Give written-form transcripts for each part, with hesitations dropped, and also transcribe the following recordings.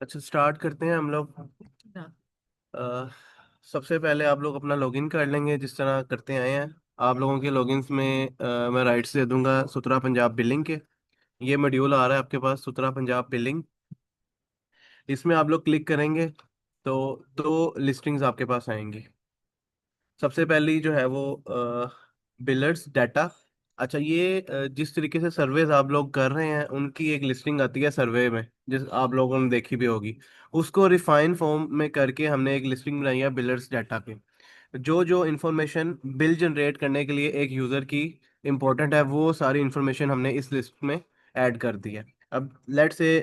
अच्छा, स्टार्ट करते हैं हम लोग। अ, सबसे पहले आप लोग अपना लॉगिन कर लेंगे जिस तरह करते आए हैं। आप लोगों के लॉगिन्स में मैं राइट्स दे दूंगा सुतरा पंजाब बिलिंग के। ये मॉड्यूल आ रहा है आपके पास, सुतरा पंजाब बिलिंग। इसमें आप लोग क्लिक करेंगे तो दो लिस्टिंग्स आपके पास आएंगी। सबसे पहली जो है वो बिलर्स डाटा। अच्छा, ये जिस तरीके से सर्वेज आप लोग कर रहे हैं उनकी एक लिस्टिंग आती है सर्वे में, जिस आप लोगों ने देखी भी होगी। उसको रिफाइन फॉर्म में करके हमने एक लिस्टिंग बनाई है बिलर्स डाटा पे। जो जो इन्फॉर्मेशन बिल जनरेट करने के लिए एक यूज़र की इम्पोर्टेंट है, वो सारी इन्फॉर्मेशन हमने इस लिस्ट में ऐड कर दी है। अब लेट से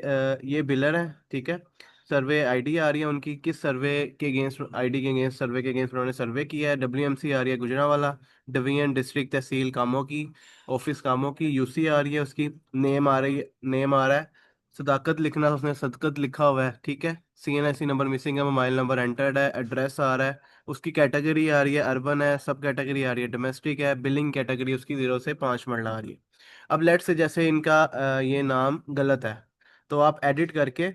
ये बिलर है, ठीक है। सर्वे आईडी आ रही है उनकी, किस सर्वे के अगेंस्ट, आईडी के अगेंस्ट, सर्वे के अगेंस्ट उन्होंने सर्वे किया है। डब्ल्यूएमसी आ रही है गुजरांवाला, डिवीजन डिस्ट्रिक्ट तहसील कामों की, ऑफिस कामों की। यूसी आ रही है उसकी, नेम आ रही है, नेम आ रहा है। सदाकत लिखना है, उसने सदकत लिखा हुआ है, ठीक है। सीएनआईसी नंबर मिसिंग है, मोबाइल नंबर एंटर्ड है, एड्रेस आ रहा है। उसकी कैटेगरी आ रही है अर्बन है, सब कैटेगरी आ रही है डोमेस्टिक है, बिलिंग कैटेगरी उसकी 0 से 5 मरला आ रही है। अब लेट से जैसे इनका ये नाम गलत है, तो आप एडिट करके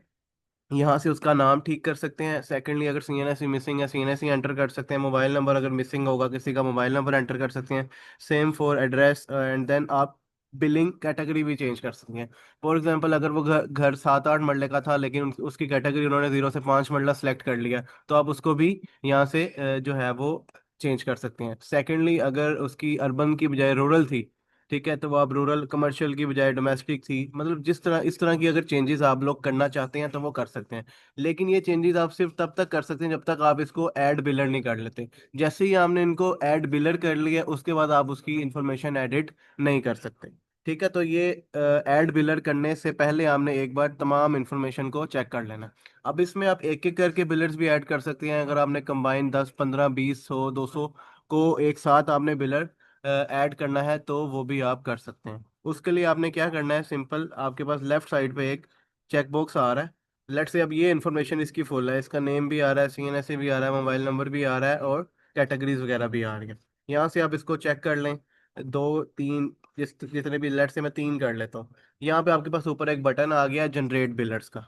यहाँ से उसका नाम ठीक कर सकते हैं। सेकेंडली, अगर सीएनएससी मिसिंग है, सीएनएससी एंटर कर सकते हैं। मोबाइल नंबर अगर मिसिंग होगा किसी का, मोबाइल नंबर एंटर कर सकते हैं। Same for address, and then आप बिलिंग कैटेगरी भी चेंज कर सकते हैं। फॉर एग्जांपल, अगर वो घर घर 7-8 मरले का था लेकिन उसकी कैटेगरी उन्होंने 0 से 5 मरला सेलेक्ट कर लिया, तो आप उसको भी यहाँ से जो है वो चेंज कर सकते हैं। सेकेंडली, अगर उसकी अर्बन की बजाय रूरल थी, ठीक है, तो वो आप रूरल कमर्शियल की बजाय डोमेस्टिक थी। मतलब जिस तरह इस तरह की अगर चेंजेस आप लोग करना चाहते हैं तो वो कर सकते हैं। लेकिन ये चेंजेस आप सिर्फ तब तक कर सकते हैं जब तक आप इसको ऐड बिलर नहीं कर लेते। जैसे ही आपने इनको ऐड बिलर कर लिया उसके बाद आप उसकी इंफॉर्मेशन एडिट नहीं कर सकते। ठीक है, तो ये ऐड बिलर करने से पहले आपने एक बार तमाम इंफॉर्मेशन को चेक कर लेना। अब इसमें आप एक एक करके बिलर्स भी ऐड कर सकते हैं। अगर आपने कंबाइन 10, 15, 20, 100, 200 को एक साथ आपने बिलर ऐड करना है तो वो भी आप कर सकते हैं। उसके लिए आपने क्या करना है, सिंपल, आपके पास लेफ्ट साइड पे एक चेक बॉक्स आ रहा है। लेट से अब ये इन्फॉर्मेशन इसकी फुल है, इसका नेम भी आ रहा है, सीएनएसए भी आ रहा है, मोबाइल नंबर भी आ रहा है, और कैटेगरीज वगैरह भी आ रही है। यहाँ से आप इसको चेक कर लें। दो तीन, जितने भी, लेट से मैं 3 कर लेता हूँ। यहाँ पे आपके पास ऊपर एक बटन आ गया जनरेट बिलर्स का।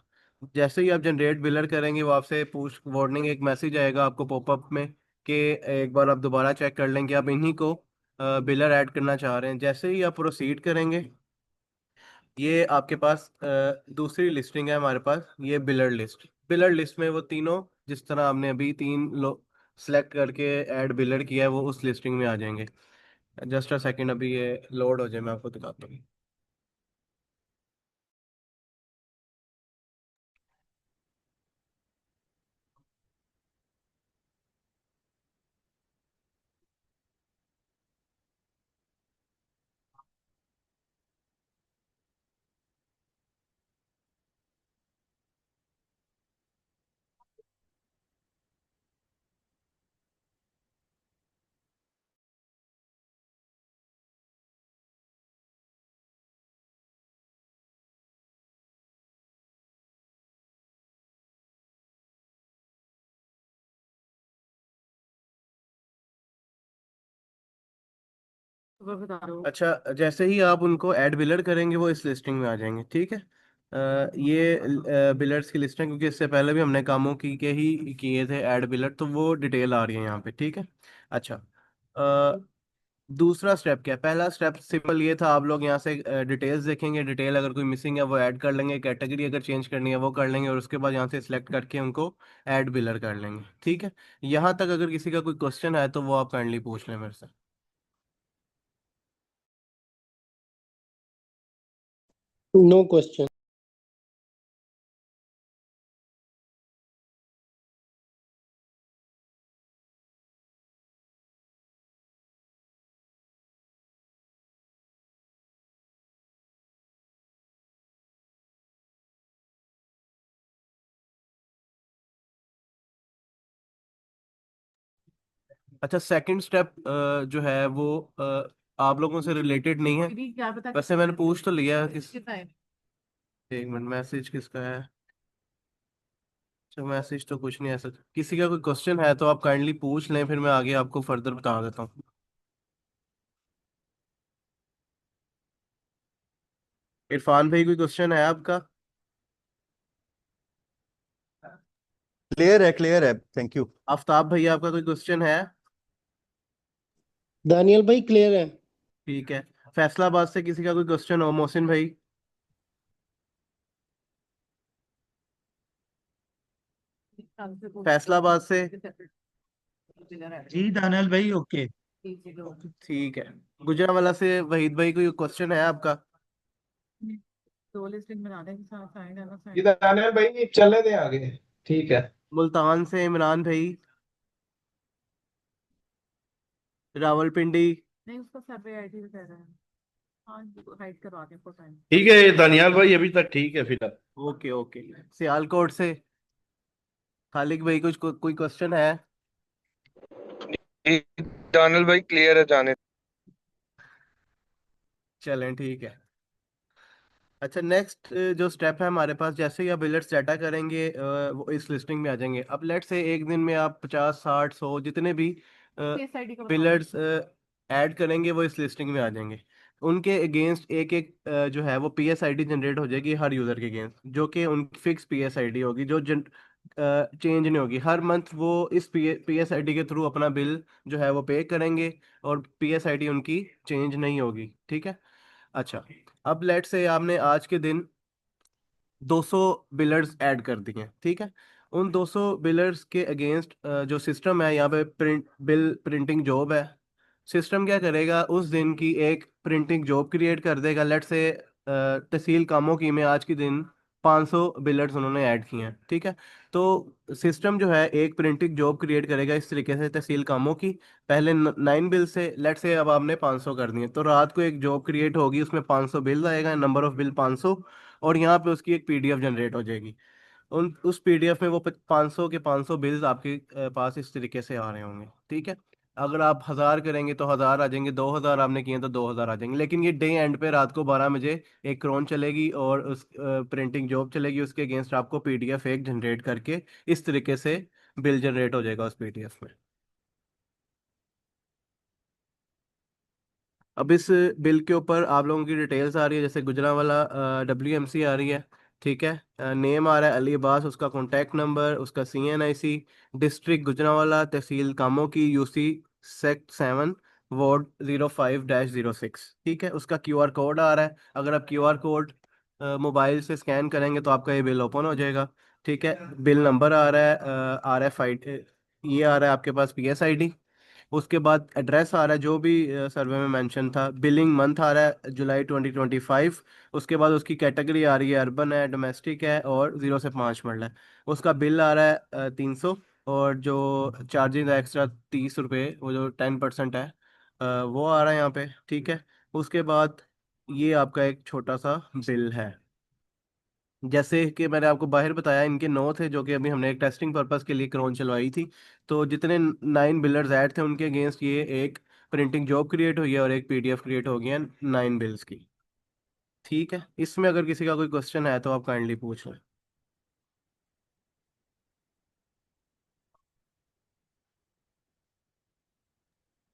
जैसे ही आप जनरेट बिलर करेंगे वो आपसे पूछ वार्निंग, एक मैसेज आएगा आपको पॉपअप में कि एक बार आप दोबारा चेक कर लें कि आप इन्हीं को बिलर ऐड करना चाह रहे हैं। जैसे ही आप प्रोसीड करेंगे, ये आपके पास दूसरी लिस्टिंग है हमारे पास, ये बिलर लिस्ट। बिलर लिस्ट में वो तीनों, जिस तरह आपने अभी 3 लोग सेलेक्ट करके ऐड बिलर किया है, वो उस लिस्टिंग में आ जाएंगे। जस्ट अ सेकेंड, अभी ये लोड हो जाए, मैं आपको दिखाता हूँ। अच्छा, जैसे ही आप उनको ऐड बिलर करेंगे वो इस लिस्टिंग में आ जाएंगे, ठीक है। ये बिलर्स की लिस्ट है, क्योंकि इससे पहले भी हमने कामों की के ही किए थे ऐड बिलर, तो वो डिटेल आ रही है यहाँ पे, ठीक है। अच्छा, दूसरा स्टेप क्या है? पहला स्टेप सिंपल ये था, आप लोग यहाँ से डिटेल्स देखेंगे, डिटेल अगर कोई मिसिंग है वो ऐड कर लेंगे, कैटेगरी अगर चेंज करनी है वो कर लेंगे, और उसके बाद यहाँ से सिलेक्ट करके उनको ऐड बिलर कर लेंगे, ठीक है। यहाँ तक अगर किसी का कोई क्वेश्चन है तो वो आप काइंडली पूछ लें मेरे से। No question. अच्छा, सेकंड स्टेप जो है वो आप लोगों से रिलेटेड नहीं है। वैसे मैंने पूछ तो लिया किस, एक मिनट, मैसेज किसका है? अच्छा, मैसेज तो कुछ नहीं, ऐसा किसी का कोई क्वेश्चन है तो आप काइंडली पूछ लें, फिर मैं आगे आपको फर्दर बता देता हूँ। इरफान भाई, कोई क्वेश्चन है आपका? क्लियर है, थैंक यू। आफ्ताब भैया, आपका कोई क्वेश्चन है? दानियल भाई क्लियर है। ठीक है। फैसलाबाद से किसी का कोई क्वेश्चन हो? मोहसिन भाई। फैसलाबाद से। जी दानियल भाई, ओके। ठीक है। गुजरांवाला से वहीद भाई, कोई क्वेश्चन है आपका? ये दानियल भाई चले थे आगे। ठीक है। मुल्तान से इमरान भाई। रावलपिंडी। ठीक है दानियाल भाई, अभी तक ठीक है फिलहाल। Okay okay. सियालकोट से खालिक भाई, कुछ कोई क्वेश्चन है? दानियल भाई क्लियर है जाने। चलें, ठीक है। अच्छा, नेक्स्ट जो स्टेप है हमारे पास, जैसे ही आप बिल्डर्स डाटा करेंगे वो इस लिस्टिंग में आ जाएंगे। अब लेट से एक दिन में आप 50 60 100 जितने भी बिल्डर्स ऐड करेंगे वो इस लिस्टिंग में आ जाएंगे। उनके अगेंस्ट एक एक जो है वो PSID जनरेट हो जाएगी हर यूज़र के अगेंस्ट, जो कि उनकी फिक्स PSID होगी, जो चेंज नहीं होगी। हर मंथ वो इस PSID के थ्रू अपना बिल जो है वो पे करेंगे, और PSID उनकी चेंज नहीं होगी। ठीक है। अच्छा, अब लेट से आपने आज के दिन 200 बिलर्स ऐड कर दिए, ठीक है। उन 200 बिलर्स के अगेंस्ट जो सिस्टम है यहाँ पे बिल प्रिंटिंग जॉब है। सिस्टम क्या करेगा, उस दिन की एक प्रिंटिंग जॉब क्रिएट कर देगा। लेट से तहसील कामों की में आज के दिन 500 बिलर्स उन्होंने ऐड किए हैं, ठीक है। तो सिस्टम जो है एक प्रिंटिंग जॉब क्रिएट करेगा इस तरीके से तहसील कामों की। पहले 9 बिल से लेट से अब आपने 500 कर दिए, तो रात को एक जॉब क्रिएट होगी, उसमें 500 बिल आएगा, नंबर ऑफ बिल 500, और यहाँ पे उसकी एक PDF जनरेट हो जाएगी। उन उस PDF में वो 500 के 500 बिल्स आपके पास इस तरीके से आ रहे होंगे, ठीक है। अगर आप 1000 करेंगे तो 1000 आ जाएंगे, 2000 आपने किए तो 2000 आ जाएंगे। लेकिन ये डे एंड पे रात को 12 बजे एक क्रोन चलेगी और उस प्रिंटिंग जॉब चलेगी, उसके अगेंस्ट आपको PDF एक जनरेट करके इस तरीके से बिल जनरेट हो जाएगा उस PDF में। अब इस बिल के ऊपर आप लोगों की डिटेल्स आ रही है, जैसे गुजरांवाला WMC आ रही है, ठीक है। नेम आ रहा है अली अब्बास, उसका कॉन्टैक्ट नंबर, उसका CNIC, डिस्ट्रिक्ट गुजरांवाला, तहसील कामों की, UC सेक्ट 7, वार्ड 05-06, ठीक है। उसका QR कोड आ रहा है, अगर आप QR कोड मोबाइल से स्कैन करेंगे तो आपका ये बिल ओपन हो जाएगा, ठीक है। बिल नंबर आ रहा है RFID, ये आ रहा है आपके पास PSID। उसके बाद एड्रेस आ रहा है जो भी सर्वे में मेंशन था। बिलिंग मंथ आ रहा है जुलाई 2025। उसके बाद उसकी कैटेगरी आ रही है अर्बन है, डोमेस्टिक है, और 0 से 5 मरला है। उसका बिल आ रहा है 300, और जो चार्जेस है एक्स्ट्रा 30 रुपये, वो जो 10% है वो आ रहा है यहाँ पे, ठीक है। उसके बाद ये आपका एक छोटा सा बिल है। जैसे कि मैंने आपको बाहर बताया, इनके 9 थे जो कि अभी हमने एक टेस्टिंग पर्पस के लिए क्रोन चलवाई थी। तो जितने 9 बिल्डर्स ऐड थे उनके अगेंस्ट ये एक प्रिंटिंग जॉब क्रिएट हुई है और एक PDF क्रिएट हो गया 9 बिल्स की, ठीक है। इसमें अगर किसी का कोई क्वेश्चन है तो आप काइंडली पूछ लें।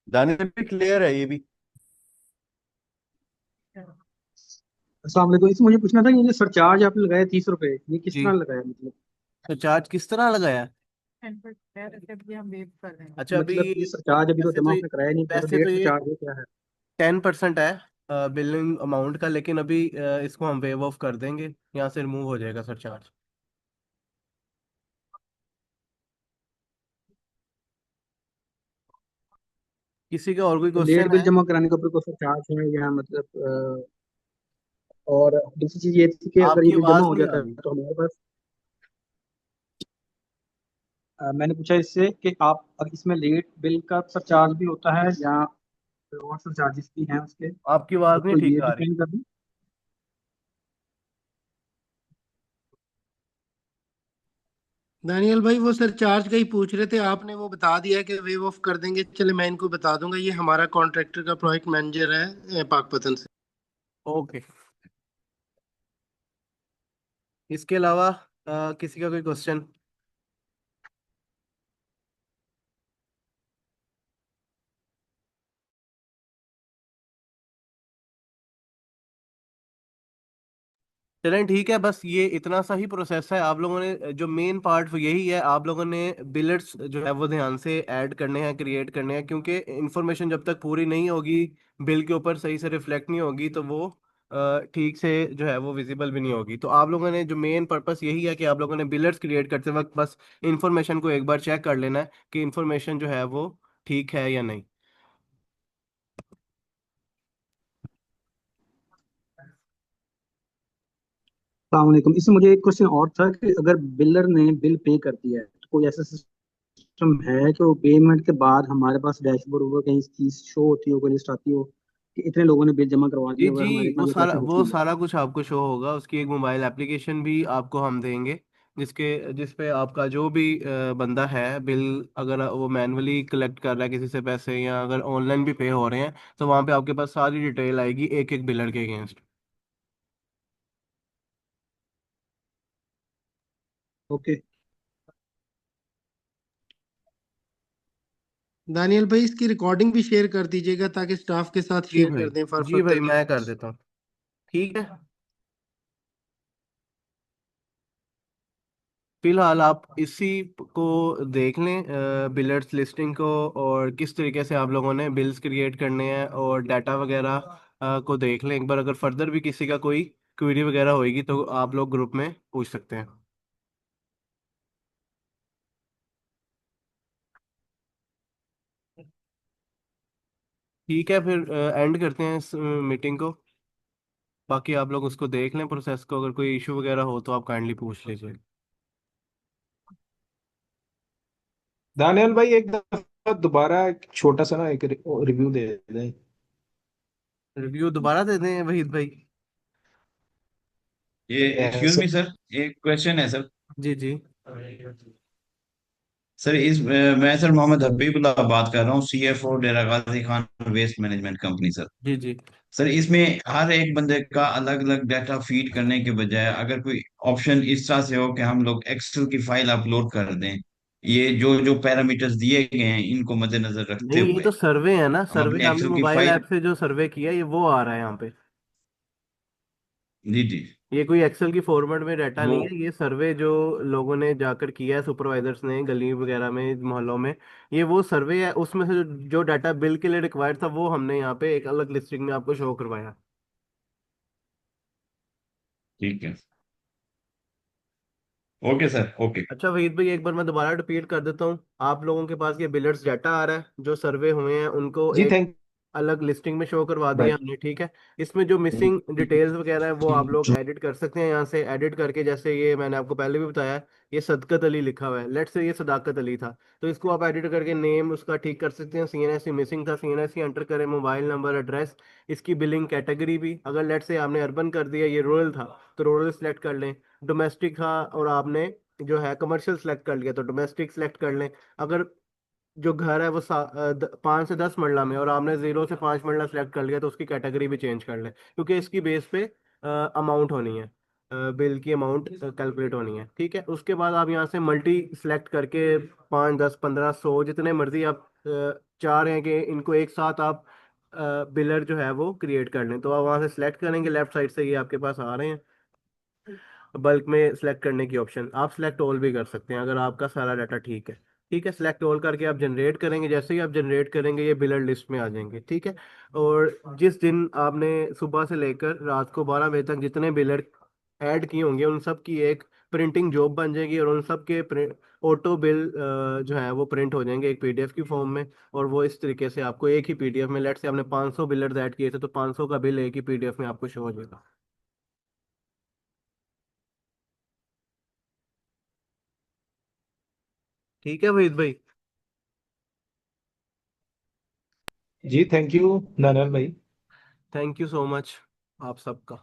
दानियाल भाई क्लियर है ये भी। अस्सलाम वालेकुम। इसमें मुझे पूछना था कि ये जो सरचार्ज आपने लगाया 30 रुपए, ये किस जी। तरह लगाया? मतलब तो चार्ज किस तरह लगाया है? अच्छा, अभी मतलब ये सरचार्ज अभी तो वैसे तो जमा आपने कराया नहीं, तो वैसे तो लेट ये सरचार्ज है क्या है? 10% है बिलिंग अमाउंट का, लेकिन अभी इसको हम वेव ऑफ कर देंगे, यहाँ से रिमूव हो जाएगा सर चार्ज। किसी का और कोई तो लेट क्वेश्चन बिल है? जमा कराने के ऊपर कोई सरचार्ज है या मतलब और दूसरी चीज ये थी कि अगर ये आपकी बिल जमा आवाज़ हो नहीं जाता आ है रही। तो हमारे पास मैंने पूछा इससे कि आप अगर इसमें लेट बिल का सरचार्ज भी होता है या कोई और सरचार्जेस भी हैं उसके, आपकी आवाज़ नहीं तो ठीक ये आ भी रही। क्लेम कर दूं? दानियल भाई वो सर चार्ज का ही पूछ रहे थे, आपने वो बता दिया कि वेव ऑफ कर देंगे। चले मैं इनको बता दूंगा, ये हमारा कॉन्ट्रैक्टर का प्रोजेक्ट मैनेजर है पाकपतन से। ओके। इसके अलावा किसी का कोई क्वेश्चन? चलें ठीक है, बस ये इतना सा ही प्रोसेस है। आप लोगों ने जो मेन पार्ट यही है, आप लोगों ने बिलेट्स जो है वो ध्यान से ऐड करने हैं, क्रिएट करने हैं, क्योंकि इंफॉर्मेशन जब तक पूरी नहीं होगी, बिल के ऊपर सही से रिफ्लेक्ट नहीं होगी, तो वो ठीक से जो है वो विजिबल भी नहीं होगी। तो आप लोगों ने जो मेन पर्पस यही है कि आप लोगों ने बिलेट्स क्रिएट करते वक्त बस इंफॉर्मेशन को एक बार चेक कर लेना है कि इंफॉर्मेशन जो है वो ठीक है या नहीं। अलैक्म। इसमें मुझे एक क्वेश्चन और था कि अगर बिलर ने बिल पे कर दिया है तो कोई ऐसा सिस्टम है कि वो पेमेंट के बाद हमारे पास डैशबोर्ड होगा, कहीं चीज शो होती हो, कोई लिस्ट आती हो कि इतने लोगों ने बिल जमा करवा जी दिया, अगर जी, हमारे वो पास ये सारा पैसे वो बची है। सारा कुछ आपको शो होगा। उसकी एक मोबाइल एप्लीकेशन भी आपको हम देंगे, जिस पे आपका जो भी बंदा है बिल, अगर वो मैनुअली कलेक्ट कर रहा है किसी से पैसे, या अगर ऑनलाइन भी पे हो रहे हैं, तो वहाँ पे आपके पास सारी डिटेल आएगी एक एक बिलर के अगेंस्ट। ओके। दानियल भाई इसकी रिकॉर्डिंग भी शेयर कर दीजिएगा ताकि स्टाफ के साथ जी शेयर भाई, कर दें फॉर जी भाई, फर्दर मैं कर रेफरेंस। देता हूँ। ठीक है, फिलहाल आप इसी को देख लें, बिलर्स लिस्टिंग को, और किस तरीके से आप लोगों ने बिल्स क्रिएट करने हैं, और डाटा वगैरह को देख लें एक बार। अगर फर्दर भी किसी का कोई क्वेरी वगैरह होगी तो आप लोग ग्रुप में पूछ सकते हैं। ठीक है, फिर एंड करते हैं इस मीटिंग को। बाकी आप लोग उसको देख लें प्रोसेस को, अगर कोई इशू वगैरह हो तो आप काइंडली पूछ लीजिए। दानियल भाई एक दफा दोबारा एक छोटा सा ना एक रिव्यू दे दें। रिव्यू दोबारा दे दें वहीद भाई? ये एक्सक्यूज सर मी सर, एक क्वेश्चन है सर। जी जी सर मैं सर मोहम्मद हबीबुल्लाह बात कर रहा हूँ, CFO Dera Ghazi Khan waste management company sir. जी जी। सर इसमें हर एक बंदे का अलग अलग डाटा फीड करने के बजाय अगर कोई ऑप्शन इस तरह से हो कि हम लोग एक्सेल की फाइल अपलोड कर दें, ये जो जो पैरामीटर्स दिए गए हैं इनको मद्देनजर रखते नहीं, ये हुए तो सर्वे है ना, हम सर्वे अपने हमने एक्सेल की मोबाइल फाइल। ऐप से जो सर्वे किया ये वो आ रहा है यहाँ पे। जी जी। ये कोई एक्सेल की फॉर्मेट में डाटा वो नहीं है, ये सर्वे जो लोगों ने जाकर किया है, सुपरवाइजर्स ने गली वगैरह में, मोहल्लों में, ये वो सर्वे है। उसमें से जो डाटा बिल के लिए रिक्वायर्ड था वो हमने यहाँ पे एक अलग लिस्टिंग में आपको शो करवाया। ठीक है। Okay sir, okay. अच्छा वहीद भाई, एक बार मैं दोबारा रिपीट कर देता हूँ। आप लोगों के पास ये बिलर्स डाटा आ रहा है, जो सर्वे हुए हैं उनको जी एक थैंक अलग लिस्टिंग में शो करवा बाय। दिया हमने, ठीक है। इसमें जो मिसिंग डिटेल्स वगैरह है वो आप लोग एडिट कर सकते हैं यहाँ से, एडिट करके, जैसे ये मैंने आपको पहले भी बताया, ये सदकत अली लिखा हुआ है, लेट से ये सदाकत अली था, तो इसको आप एडिट करके नेम उसका ठीक कर सकते हैं। सीएनएससी मिसिंग था, सीएनएससी एंटर करें, मोबाइल नंबर, एड्रेस, इसकी बिलिंग कैटेगरी भी, अगर लेट से आपने अर्बन कर दिया, ये रूरल था तो रूरल सेलेक्ट कर लें। डोमेस्टिक था और आपने जो है कमर्शियल सेलेक्ट कर लिया तो डोमेस्टिक सेलेक्ट कर लें। अगर जो घर है वो 5 से 10 मरला में और आपने 0 से 5 मरला सेलेक्ट कर लिया तो उसकी कैटेगरी भी चेंज कर लें, क्योंकि इसकी बेस पे अमाउंट होनी है, बिल की अमाउंट कैलकुलेट होनी है, ठीक है। उसके बाद आप यहाँ से मल्टी सेलेक्ट करके 5, 10, 15, 100 जितने मर्जी आप चाह रहे हैं कि इनको एक साथ आप बिलर जो है वो क्रिएट कर लें, तो आप वहाँ से सिलेक्ट करेंगे, लेफ्ट साइड से ये आपके पास आ रहे हैं बल्क में सिलेक्ट करने की ऑप्शन। आप सिलेक्ट ऑल भी कर सकते हैं अगर आपका सारा डाटा ठीक है। ठीक है, सिलेक्ट ऑल करके आप जनरेट करेंगे, जैसे ही आप जनरेट करेंगे ये बिलर लिस्ट में आ जाएंगे, ठीक है। और जिस दिन आपने सुबह से लेकर रात को 12 बजे तक जितने बिलर ऐड किए होंगे उन सब की एक प्रिंटिंग जॉब बन जाएगी, और उन सब के ऑटो बिल जो है वो प्रिंट हो जाएंगे एक पीडीएफ की फॉर्म में। और वो इस तरीके से आपको एक ही पीडीएफ में, लेट से आपने 500 बिलर्स ऐड किए थे तो 500 का बिल एक ही पीडीएफ में आपको शो हो जाएगा। ठीक है वहीद भाई। जी थैंक यू दानियल भाई। थैंक यू सो मच आप सबका।